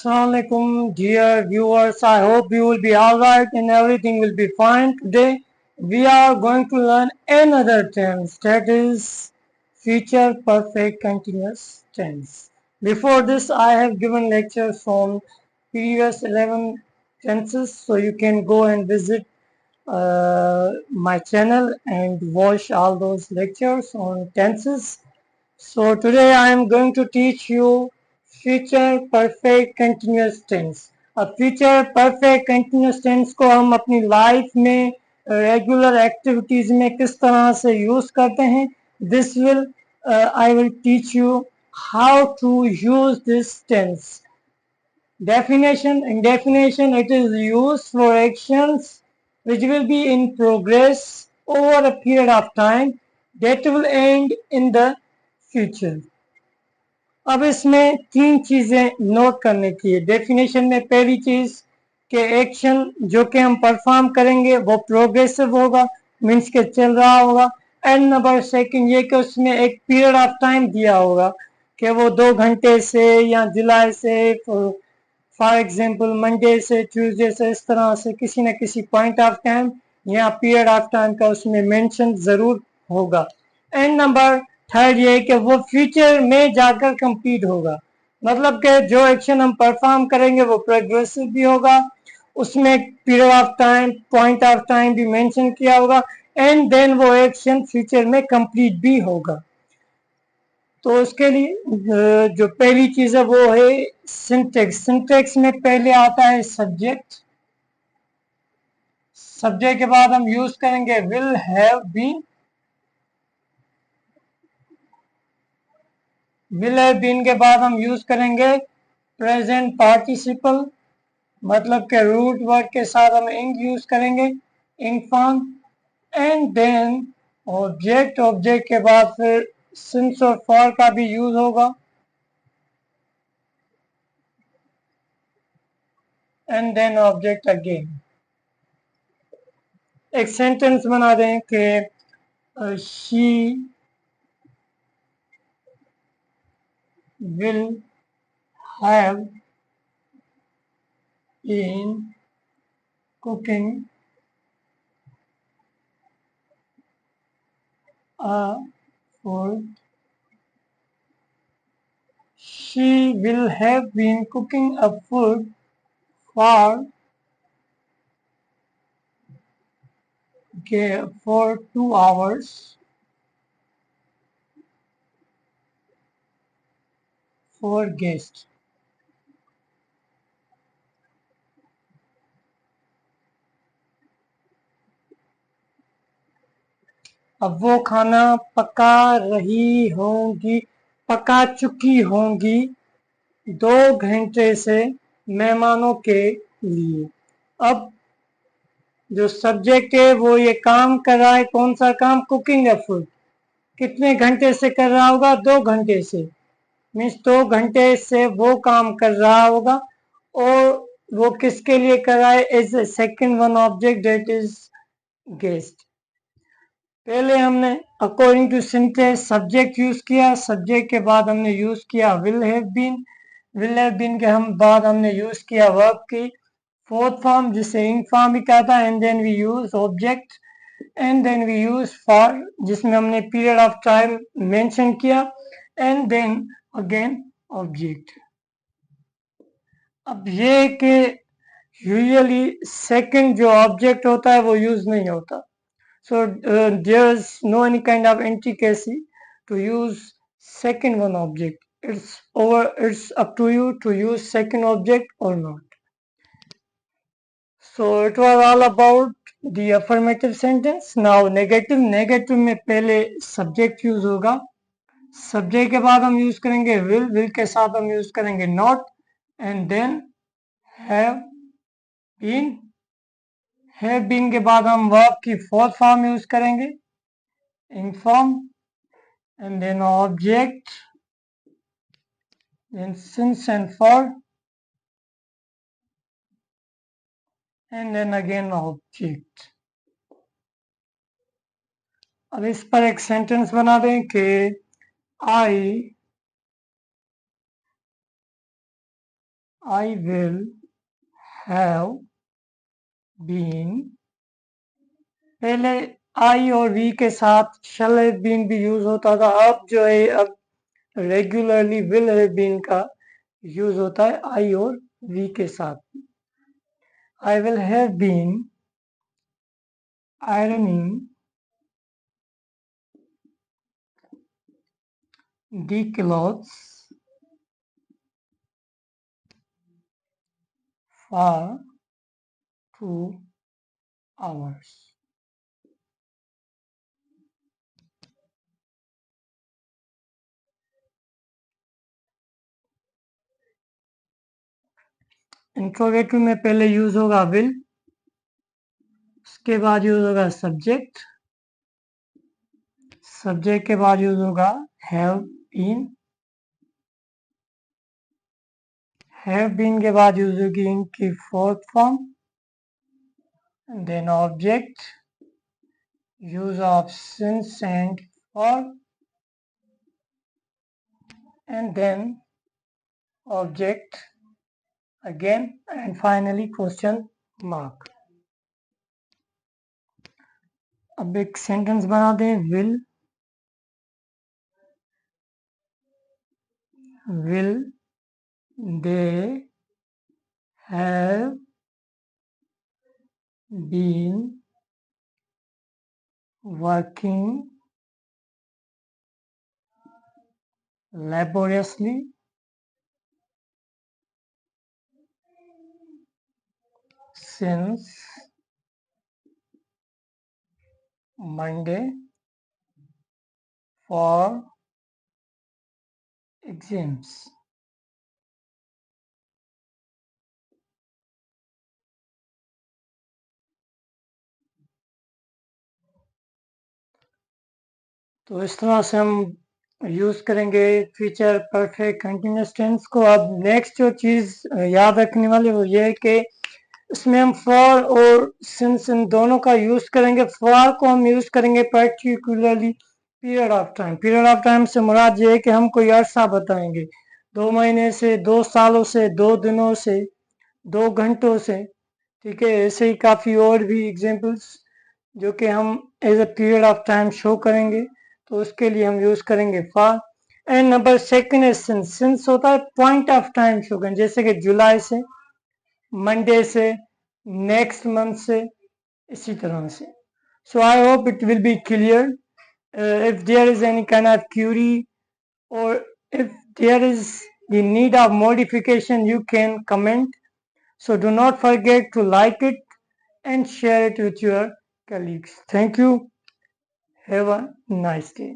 Assalamualaikum, dear viewers. I hope you will be alright and everything will be fine. Today we are going to learn another tense, that is future perfect continuous tense. Before this, I have given lectures on previous 11 tenses, so you can go and visit my channel and watch all those lectures on tenses. So today I am going to teach you future perfect continuous tense. अब future perfect continuous tense को हम अपनी life में regular activities में किस तरह से use करते हैं, this will I will teach you how to use this tense. Definition. In definition, it is used for actions which will be in progress over a period of time that will end in the future. अब इसमें तीन चीजें note करने की है. Definition में पहली चीज के एक्शन जो कि हम परफॉर्म करेंगे वो प्रोग्रेसिव होगा, मीन्स के चल रहा होगा. एंड नंबर सेकंड ये कि उसमें एक पीरियड ऑफ टाइम दिया होगा कि वो 2 घंटे से या जुलाई से, फॉर एग्जांपल मंडे से ट्यूसडे से, इस तरह से किसी न किसी पॉइंट ऑफ टाइम या पीरियड ऑफ टाइम का उसमें मेंशन जरूर होगा. एंड नंबर थर्ड ये कि वो फ्यूचर में जाकर कंप्लीट होगा, मतलब कि जो एक्शन हम परफॉर्म करेंगे वो प्रोग्रेसिव भी होगा, उसमें period of time point of time भी मेंशन किया होगा, एंड देन वो एक्शन फ्यूचर में कंप्लीट भी होगा. तो उसके लिए जो पहली चीज है वो है सिंटेक्स. सिंटेक्स में पहले आता है सब्जेक्ट. सब्जेक्ट के बाद हम यूज करेंगे will have been. Will have been के बाद हम यूज करेंगे प्रेजेंट पार्टिसिपल, मतलब के रूट वर्ड के साथ हम इंग यूज करेंगे, ing form. And then object. Object के बाद फिर सिंस और फॉर का भी यूज होगा. And then object again. एक सेंटेंस बना दें कि she will have been cooking a food. She will have been cooking a food for 2 hours for guests. अब वो खाना पका रही होंगी, पका चुकी होंगी 2 घंटे से मेहमानों के लिए. अब जो सब्जेक्ट है वो ये काम कर रहा है. कौन सा काम? कुकिंग है फूड. कितने घंटे से कर रहा होगा? 2 घंटे से. मीन्स 2 घंटे से वो काम कर रहा होगा. और वो किसके लिए कर रहा है? As a second one object, that is guest. पहले हमने according to syntax subject use किया. सब्जेक्ट के बाद हमने यूज किया will have been. Will have been के बाद हमने यूज किया वर्ब की फोर्थ फॉर्म जिसे इंग फॉर्म भी कहता है. And then we use object. And then we use for जिसमें हमने पीरियड ऑफ टाइम मेंशन किया. And then again object. अब ये कि यूजुअली सेकंड जो ऑब्जेक्ट होता है वो यूज नहीं होता. So there is no any kind of intricacy to use second one object. It's up to you to use second object or not. So it was all about the affirmative sentence. Now negative. Negative में पहले subject use होगा. Subject के बाद हम use करेंगे will. Will के साथ हम use करेंगे not. And then have been. Have been के बाद हम verb की fourth form use करेंगे inform. And then object, then since and for, and then again object. अब इस पर एक सेंटेंस बना दें कि I will have been, पहले I और we के साथ shall have been भी यूज होता था, अब जो है अब रेगुलरली will have been का यूज होता है I और we के साथ. I will have been ironing the clothes for 2 hours. Interrogative में पहले यूज होगा will, उसके बाद यूज होगा सब्जेक्ट, सब्जेक्ट के बाद यूज होगा हैव बीन के बाद यूज होगी इनकी fourth form, then object, use of since and for, and then object again, and finally question mark. अब एक सेंटेंस बना दें. will they have been working laboriously since Monday for exams. तो इस तरह से हम यूज करेंगे फ्यूचर परफेक्ट कंटिन्यूअस टेंस को. अब नेक्स्ट जो चीज याद रखने वाली वो ये है कि इसमें हम फॉर और सिंस इन दोनों का यूज करेंगे. फॉर को हम यूज करेंगे particularly period of time. Period of time से मुराद ये है कि हम कोई अरसा बताएंगे, 2 महीने से, 2 सालों से, 2 दिनों से, 2 घंटों से. ठीक है, ऐसे ही काफी और भी एग्जांपल्स जो कि हम as a period of time show करेंगे, तो उसके लिए हम यूज करेंगे फॉर. एंड नंबर सेकंड है सिंस. सिंस होता है पॉइंट ऑफ टाइम शो करें, जैसे कि जुलाई से, मंडे से, नेक्स्ट मंथ से, इसी तरह से. So I hope it will be clear. If there is any kind of query or if there is the need of modification, you can comment. So do not forget to like it and share it with your colleagues. Thank you. Have a nice day.